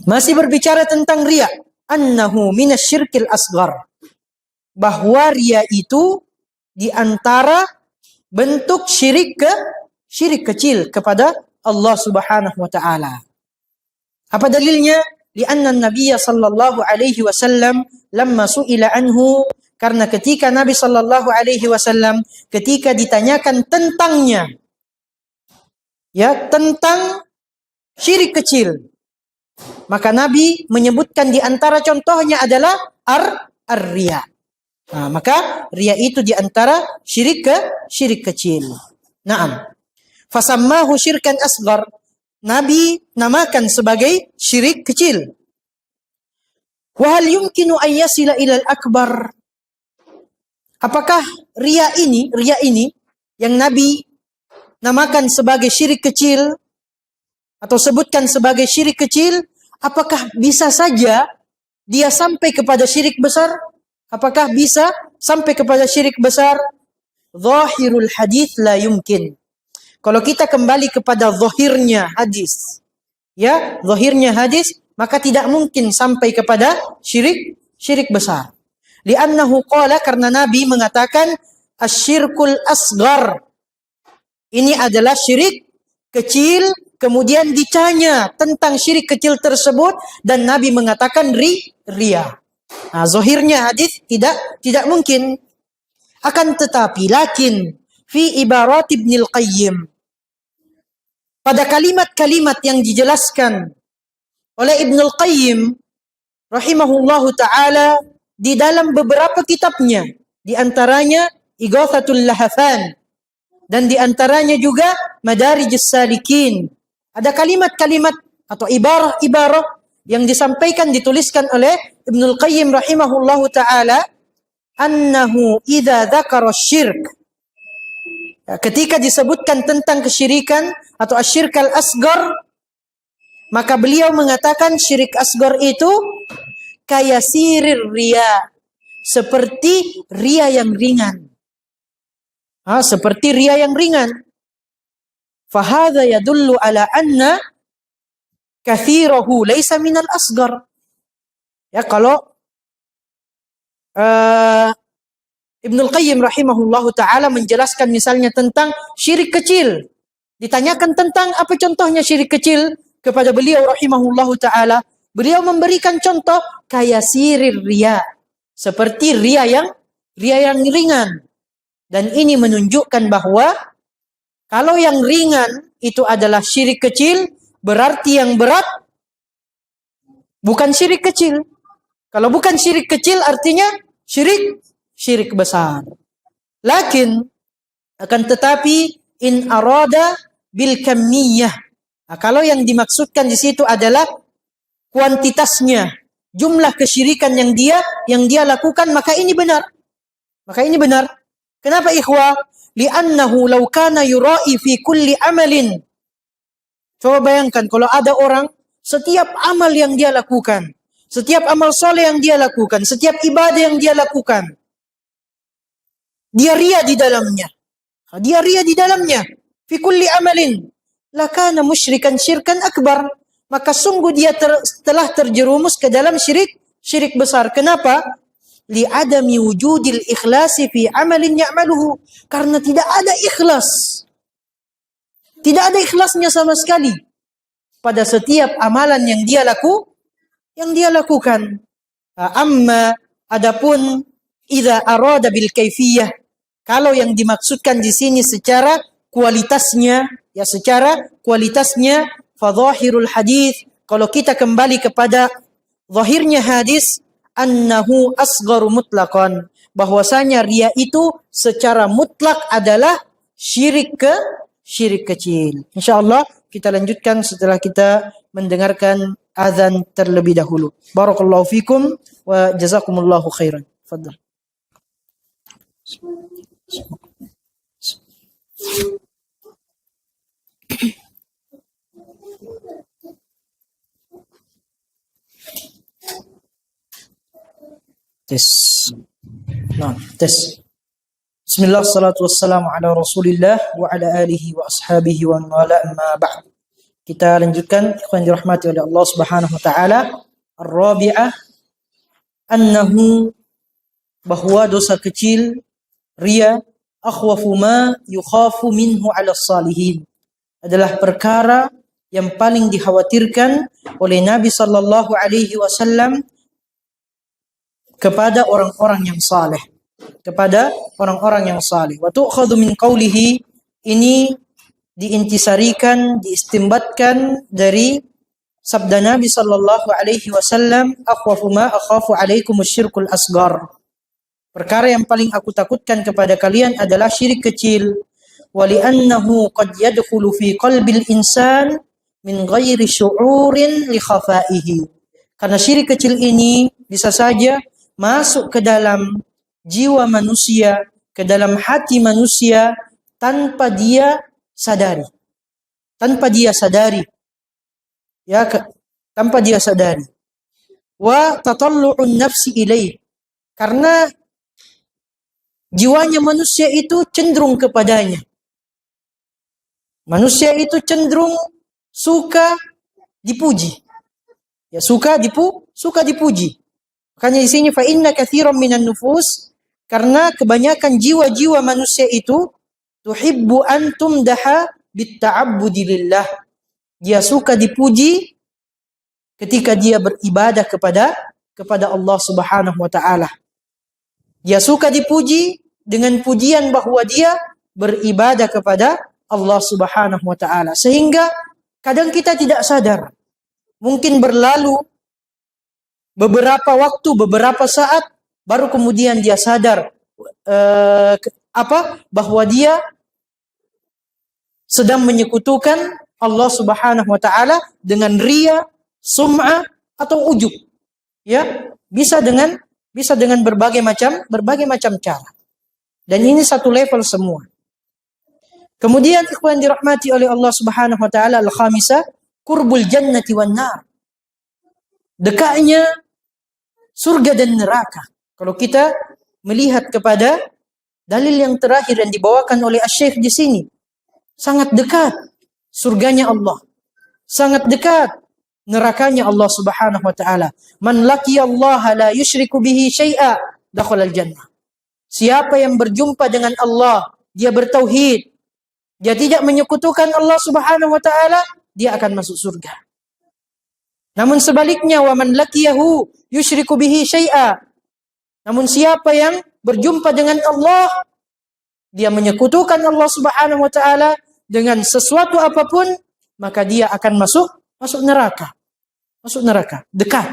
Masih berbicara tentang riya. Annahu minasyirkil asghar. Bahwa riya itu di antara bentuk syirik kecil kepada Allah Subhanahu wa taala. Apa dalilnya? Lianna Nabiya sallallahu alaihi wasallam lamma su'ila anhu, karena ketika Nabi sallallahu alaihi wasallam ketika ditanyakan tentangnya, ya, tentang syirik kecil, maka Nabi menyebutkan di antara contohnya adalah ar-riya. Nah, maka riya itu di antara syirik kecil. Naam. Fasammahu syirkan asghar. Nabi namakan sebagai syirik kecil. Wa hal yumkinu an yasila ilal akbar? Apakah riya ini yang Nabi namakan sebagai syirik kecil atau sebutkan sebagai syirik kecil, apakah bisa saja dia sampai kepada syirik besar? Apakah bisa sampai kepada syirik besar? Zahirul hadis la yumkin. Kalau kita kembali kepada zahirnya hadis, ya, zahirnya hadis, maka tidak mungkin sampai kepada syirik besar. Li'annahu qala, karena Nabi mengatakan asyirkul asghar. Ini adalah syirik kecil, kemudian ditanya tentang syirik kecil tersebut dan Nabi mengatakan riya. Nah, zahirnya hadis tidak mungkin. Akan tetapi lakin fi ibarat Ibnul Qayyim, pada kalimat-kalimat yang dijelaskan oleh Ibnul Qayyim rahimahullahu taala di dalam beberapa kitabnya, di antaranya Ighathatul Lahafan dan di antaranya juga Madarijus Salikin. Ada kalimat-kalimat atau ibarah-ibarah yang disampaikan, dituliskan oleh Ibnul Qayyim rahimahullahu ta'ala, annahu idza dzakara syirk. Ketika disebutkan tentang kesyirikan atau asyirkal asghar, maka beliau mengatakan syirik asghar itu kayasirir riya, seperti riya yang ringan. Seperti riya yang ringan. Fahadha yadullu ala anna kathirahu laisa minal asghar. Ya, kalau Ibnul Qayyim rahimahullahu ta'ala menjelaskan misalnya tentang syirik kecil, ditanyakan tentang apa contohnya syirik kecil kepada beliau rahimahullahu ta'ala, beliau memberikan contoh kayasirir riya, seperti riya yang ringan. Dan ini menunjukkan bahwa kalau yang ringan itu adalah syirik kecil, berarti yang berat bukan syirik kecil. Kalau bukan syirik kecil artinya syirik besar. Lakin akan tetapi in arada bil kamiyah. Nah, kalau yang dimaksudkan di situ adalah kuantitasnya, jumlah kesyirikan yang dia lakukan, maka ini benar. Kenapa ikhwah? Li'annahu law kana yura'i fi kulli amalin. Coba bayangkan kalau ada orang setiap amal yang dia lakukan, setiap amal soleh yang dia lakukan, setiap ibadah yang dia lakukan, dia riya di dalamnya. Fi kulli amalin. Lakana musyrikan syirkan akbar. Maka sungguh dia telah terjerumus ke dalam syirik besar. Kenapa? Li'adami wujudil ikhlasi fi amalin ya'maluhu. Karena tidak ada ikhlas. Tidak ada ikhlasnya sama sekali pada setiap amalan yang dia lakukan. Amma adapun idza arada bil kaifiyah, kalau yang dimaksudkan di sini secara kualitasnya, fadhahirul hadis, kalau kita kembali kepada zahirnya hadis, annahu asgharu mutlaqan, bahwasanya riya itu secara mutlak adalah syirik kecil. Insyaallah kita lanjutkan setelah kita mendengarkan azan terlebih dahulu. Barakallahu fikum wa jazakumullahu khairan. Fadhal. Tes. Nah, tes. Bismillah, salatu wassalamu ala rasulillah wa ala alihi wa ashabihi wa wala amma ba'd. Kita lanjutkan, ikhwan dirahmati oleh Allah Subhanahu wa taala. Ar-rabi'ah, annahu, bahwa dosa kecil riya akhwafu ma yukhafu minhu 'ala salihin, adalah perkara yang paling dikhawatirkan oleh Nabi sallallahu alaihi wasallam kepada orang-orang yang saleh, kepada orang-orang yang saleh. Wa tu'khadhu min qawlihi, ini diintisarikan, diistimbatkan dari sabda Nabi sallallahu alaihi wasallam, akhwafu ma akhafu alaikum asyirkul asghar. Perkara yang paling aku takutkan kepada kalian adalah syirik kecil. Wali'annahu qad yadkhulu fi qalbil insan min ghairi syu'urin li khafaihi. Karena syirik kecil ini bisa saja masuk ke dalam jiwa manusia, ke dalam hati manusia tanpa dia sadari. Tanpa dia sadari. Ya, tanpa dia sadari. Wa tatallu'un nafsi ilaih. Karena jiwanya manusia itu cenderung kepadanya. Manusia itu cenderung suka dipuji. Ya, suka dipuji. Makanya di sini fa inna katsiran minan nufus, karena kebanyakan jiwa-jiwa manusia itu tuhibbu an tumdaha bitta'abbudi lillah. Dia suka dipuji ketika dia beribadah kepada Allah Subhanahu wa taala. Dia suka dipuji dengan pujian bahwa dia beribadah kepada Allah Subhanahu wa taala. Sehingga kadang kita tidak sadar. Mungkin berlalu beberapa waktu, beberapa saat, baru kemudian dia sadar bahwa dia sedang menyekutukan Allah Subhanahu wa taala dengan riya, sum'ah atau ujub. Ya, bisa dengan berbagai macam cara. Dan ini satu level semua. Kemudian ikhwan dirahmati oleh Allah Subhanahu wa taala, al-khamisah, qurbul jannati wan nar. Dekatnya surga dan neraka. Kalau kita melihat kepada dalil yang terakhir yang dibawakan oleh Asy-Syaikh di sini, sangat dekat surganya Allah. Sangat dekat nerakanya Allah Subhanahu wa taala. Man laqiyallaha la yusyriku bihi syai'a dakhala al-jannah. Siapa yang berjumpa dengan Allah, dia bertauhid, dia tidak menyekutukan Allah Subhanahu wa taala, dia akan masuk surga. Namun sebaliknya, wa man laqiyahu yusyriku bihi syai'a. Namun siapa yang berjumpa dengan Allah, dia menyekutukan Allah Subhanahu wa taala dengan sesuatu apapun, maka dia akan masuk neraka. Masuk neraka, dekat.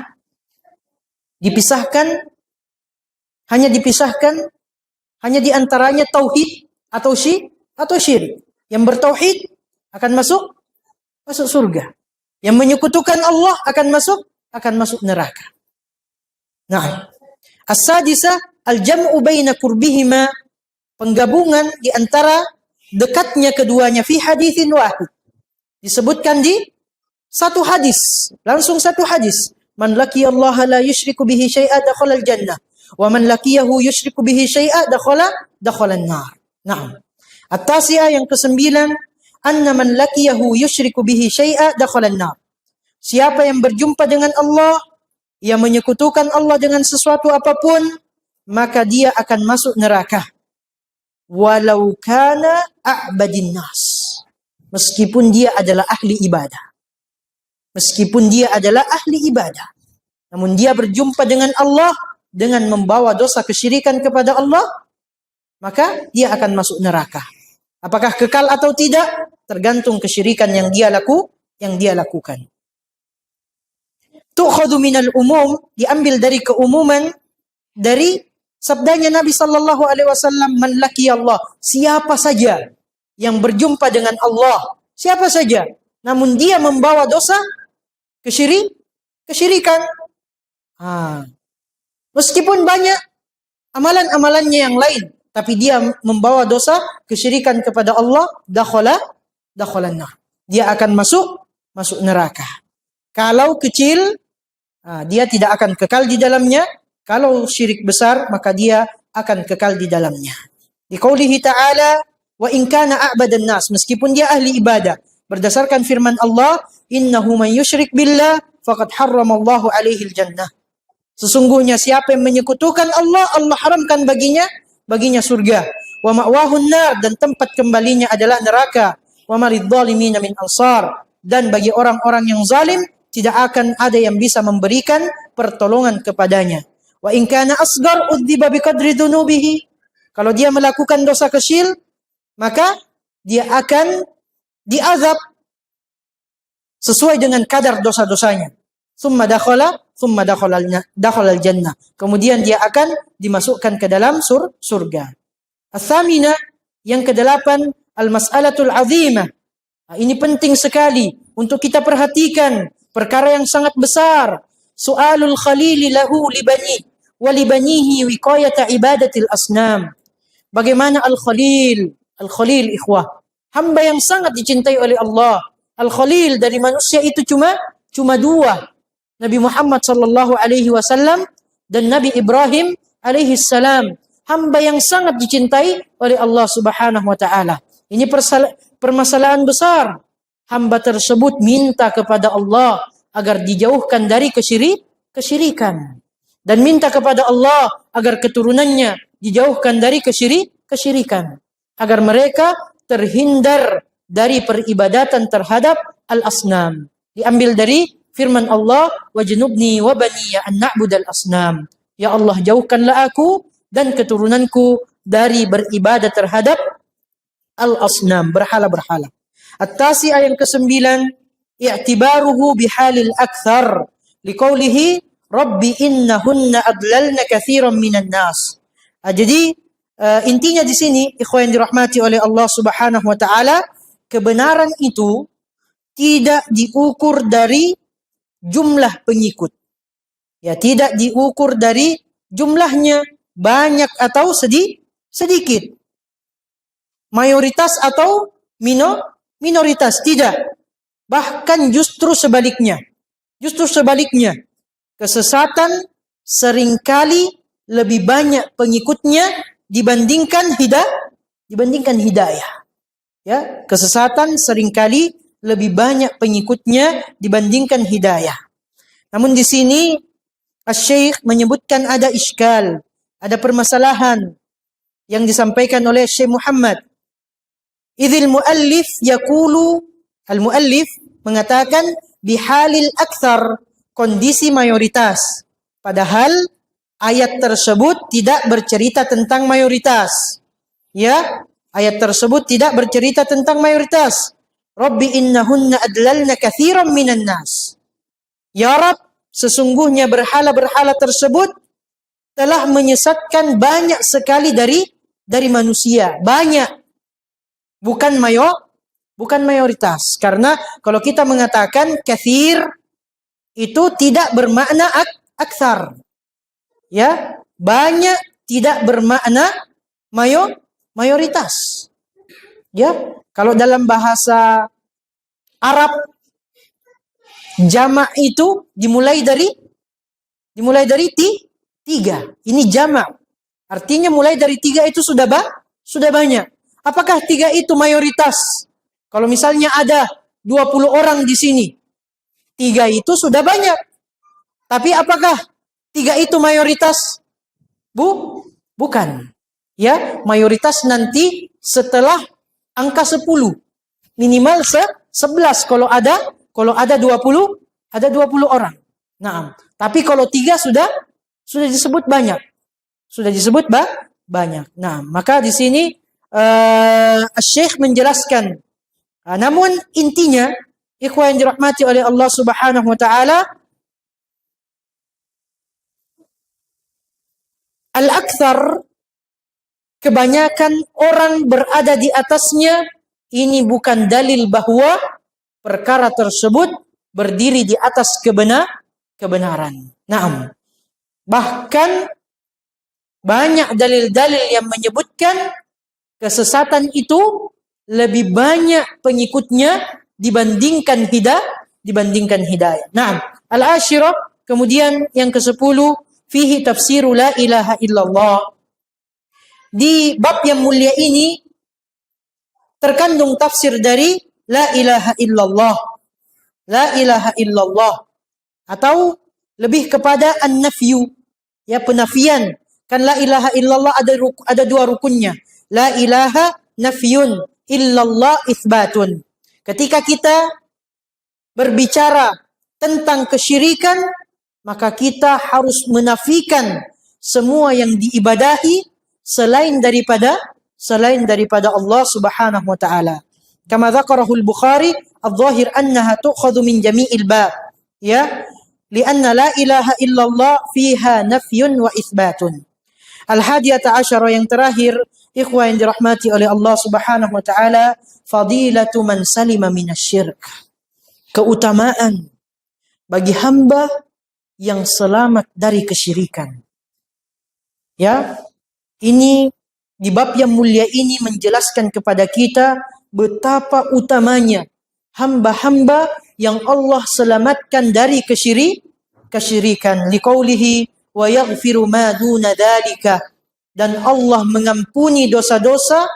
Hanya di antaranya tauhid atau syirik. Yang bertauhid akan masuk surga. Yang menyekutukan Allah akan masuk neraka. Nah, as-sadisah al-jam'u baina qurbihima, penggabungan di antara dekatnya keduanya fi haditsin wahid. Disebutkan di satu hadis, langsung satu hadis. Man laqiyallaha la yusyriku bihi syai'a dakhala al-jannah, wa man laqiyahu yusyriku bihi syai'a dakhala an-nar. Naam. At-tasi'ah, yang kesembilan, anna man laqiyahu yusyriku bihi syai'a dakhala an-nar. Siapa yang berjumpa dengan Allah, yang menyekutukan Allah dengan sesuatu apapun, maka dia akan masuk neraka. Walau kana a'badin nas. Meskipun dia adalah ahli ibadah. Meskipun dia adalah ahli ibadah. Namun dia berjumpa dengan Allah dengan membawa dosa kesyirikan kepada Allah, maka dia akan masuk neraka. Apakah kekal atau tidak? Tergantung kesyirikan yang dia lakukan. Tu'khadhu minal umum, diambil dari keumuman dari sabdanya Nabi sallallahu alaihi wasallam, man laqiyallah, siapa saja yang berjumpa dengan Allah, siapa saja, namun dia membawa dosa kesyirikan. Meskipun banyak amalan-amalannya yang lain, tapi dia membawa dosa kesyirikan kepada Allah, dakhala nar. Dia akan masuk neraka. Kalau kecil, dia tidak akan kekal di dalamnya. Kalau syirik besar, maka dia akan kekal di dalamnya. Di qaulihi ta'ala, wa in kana a'badan nas, meskipun dia ahli ibadah, berdasarkan firman Allah, innahu man yusyrik billah faqad harramallahu alaihi jannah. Sesungguhnya siapa yang menyekutukan Allah, Allah haramkan baginya surga. Wa ma'wahun nar, dan tempat kembalinya adalah neraka. Wa maridzalimina min ansar, dan bagi orang-orang yang zalim tidak akan ada yang bisa memberikan pertolongan kepadanya. Wa in kana asghar udziba biqadri dzunubihi, kalau dia melakukan dosa kecil, maka dia akan diazab sesuai dengan kadar dosa-dosanya. Thumma dakhala al-jannah. Kemudian dia akan dimasukkan ke dalam surga. As-samina, yang kedelapan, al-mas'alatul azimah. Ini penting sekali untuk kita perhatikan, perkara yang sangat besar. Su'alul khalili lahu libani wa libanihi wiqayata ibadatil asnam. Bagaimana Al-Khalil ikhwah, hamba yang sangat dicintai oleh Allah. Al-Khalil dari manusia itu cuma dua, Nabi Muhammad sallallahu alaihi wasallam dan Nabi Ibrahim alaihi salam. Hamba yang sangat dicintai oleh Allah Subhanahu wa taala. Ini permasalahan besar. Hamba tersebut minta kepada Allah agar dijauhkan dari kesyirikan, dan minta kepada Allah agar keturunannya dijauhkan dari kesyirikan, agar mereka terhindar dari peribadatan terhadap al-asnam. Diambil dari firman Allah, wajnubni wa baniya an na'budal asnam. Ya Allah, jauhkanlah aku dan keturunanku dari beribadah terhadap al-asnam, berhala-berhala. At-tasi'ah, yang kesembilan, i'tibaruhu bihalil akthar liqaulihi rabbi innahunna adlalna katsiran minan nas. Jadi intinya di sini, ikhwan yang dirahmati oleh Allah Subhanahu wa taala, kebenaran itu tidak diukur dari jumlah pengikut. Ya, tidak diukur dari jumlahnya banyak atau sedikit. Mayoritas atau minoritas, tidak. Bahkan justru sebaliknya. Kesesatan seringkali lebih banyak pengikutnya dibandingkan hidayah. Ya, kesesatan seringkali lebih banyak pengikutnya dibandingkan hidayah. Namun di sini Asy-Syaikh menyebutkan ada iskal, ada permasalahan yang disampaikan oleh Syekh Muhammad. Idzil muallif yaqulu, al-muallif mengatakan bihalil aktsar, kondisi mayoritas. Padahal ayat tersebut tidak bercerita tentang mayoritas. Ya, ayat tersebut tidak bercerita tentang mayoritas. Rabbi innahunna adlalna katsiran minan nas. Ya Rabb, sesungguhnya berhala-berhala tersebut telah menyesatkan banyak sekali dari manusia. Banyak. Bukan mayoritas. Karena kalau kita mengatakan katsir, itu tidak bermakna aktsar. Ya, banyak tidak bermakna mayoritas. Ya, kalau dalam bahasa Arab jamak itu dimulai dari tiga. Ini jamak. Artinya mulai dari tiga itu sudah banyak. Apakah tiga itu mayoritas? Kalau misalnya ada 20 orang di sini, tiga itu sudah banyak. Tapi apakah tiga itu mayoritas? Bukan. Ya, mayoritas nanti setelah angka 10. Minimal 11 kalau ada 20 orang. Nah, tapi kalau tiga sudah disebut banyak. Banyak. Nah, maka di sini Syekh menjelaskan. Namun intinya, ikhwan yang dirahmati oleh Allah Subhanahu wa taala, al-aktsar, kebanyakan orang berada di atasnya, ini bukan dalil bahwa perkara tersebut berdiri di atas kebenaran. Naam. Bahkan banyak dalil-dalil yang menyebutkan kesesatan itu lebih banyak pengikutnya dibandingkan hidayah. Naam. Al-ashirah, kemudian yang ke-10, fihi tafsiru la ilaha illallah. di bab yang mulia ini terkandung tafsir dari la ilaha illallah. La ilaha illallah. Atau lebih kepada an-nafyu. Ya, penafian. Kan la ilaha illallah ada dua rukunnya. La ilaha nafyun, illallah itsbatun. Ketika kita berbicara tentang kesyirikan, maka kita harus menafikan semua yang diibadahi selain daripada Allah Subhanahu wa taala. Kama dzakarahu al-Bukhari, adh-dhahir annaha tu'khadhu min jami'il bab. Ya, lianna la ilaha illallah fiha nafyun wa itsbatun. Al-hadiyata asyara yang terakhir, ikhwah yang dirahmati oleh Allah Subhanahu wa taala, fadilatu man salima minasyirk. Keutamaan bagi hamba yang selamat dari kesyirikan. Ya, ini di bab yang mulia ini menjelaskan kepada kita betapa utamanya hamba-hamba yang Allah selamatkan dari kesyirikan. Liqaulihi wa yaghfiru ma duna dzalika, dan Allah mengampuni dosa-dosa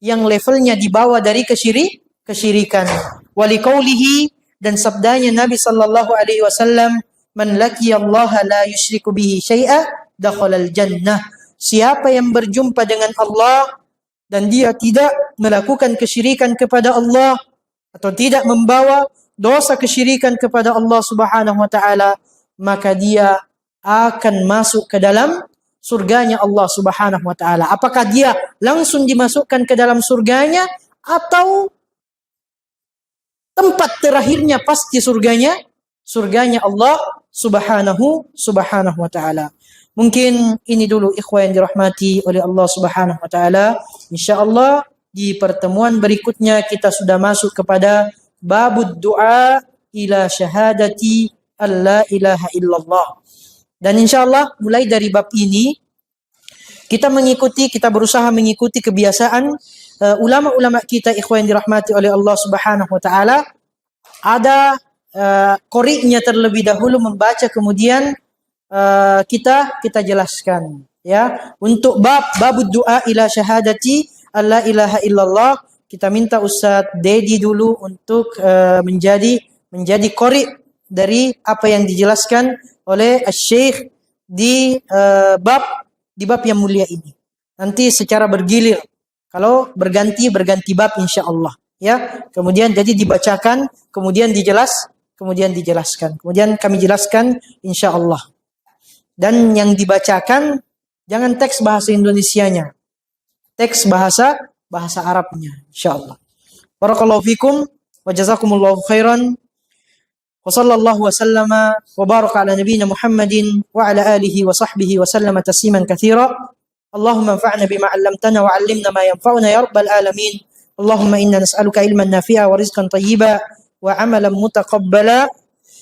yang levelnya di bawah dari kesyirikan. Wa liqaulihi, dan sabdanya Nabi sallallahu alaihi wasallam, man laqiyallaha la yusyriku bihi syai'a dakhalal jannah. Siapa yang berjumpa dengan Allah dan dia tidak melakukan kesyirikan kepada Allah atau tidak membawa dosa kesyirikan kepada Allah Subhanahu wa taala, maka dia akan masuk ke dalam surganya Allah Subhanahu wa taala. Apakah dia langsung dimasukkan ke dalam surganya atau tempat terakhirnya pasti surganya Allah Subhanahu wa taala. Mungkin ini dulu ikhwan yang dirahmati oleh Allah Subhanahu wa taala. Insyaallah di pertemuan berikutnya kita sudah masuk kepada babud du'a ila syahadati alla ilaha illallah. Dan insyaallah mulai dari bab ini kita berusaha mengikuti kebiasaan ulama-ulama kita, ikhwan yang dirahmati oleh Allah Subhanahu wa taala. Ada qori'nya terlebih dahulu membaca, kemudian kita jelaskan, ya. Untuk babud du'a ila syahadati alla ilaha illallah, kita minta Ustaz Dedi dulu untuk menjadi qori dari apa yang dijelaskan oleh Syekh di bab yang mulia ini. Nanti secara bergilir, kalau berganti bab insyaallah, ya. Kemudian jadi dibacakan, kemudian dijelaskan, kemudian kami jelaskan insyaallah. Dan yang dibacakan jangan teks bahasa Indonesianya, teks bahasa Arabnya insyaallah. Barakallahu fikum wa jazakumullahu khairan. Wa sallallahu wa sallama wa baraka ala nabiyyina Muhammadin wa ala alihi wa sahbihi wa sallama tasliman katsira. Allahumma anfa'na bima 'allamtana wa 'allimna ma yanfa'una ya rabbal alamin. Allahumma inna nas'aluka ilman nafi'a wa rizqan thayyiba wa 'amalan mutaqabbala.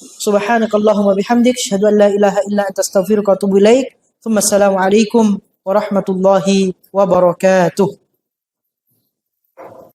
Subhanakallahumma bihamdik, asyhadu an la ilaha illa anta astaghfiruka wa atubu ilaik. Tsumma assalamu alaikum warahmatullahi wabarakatuh.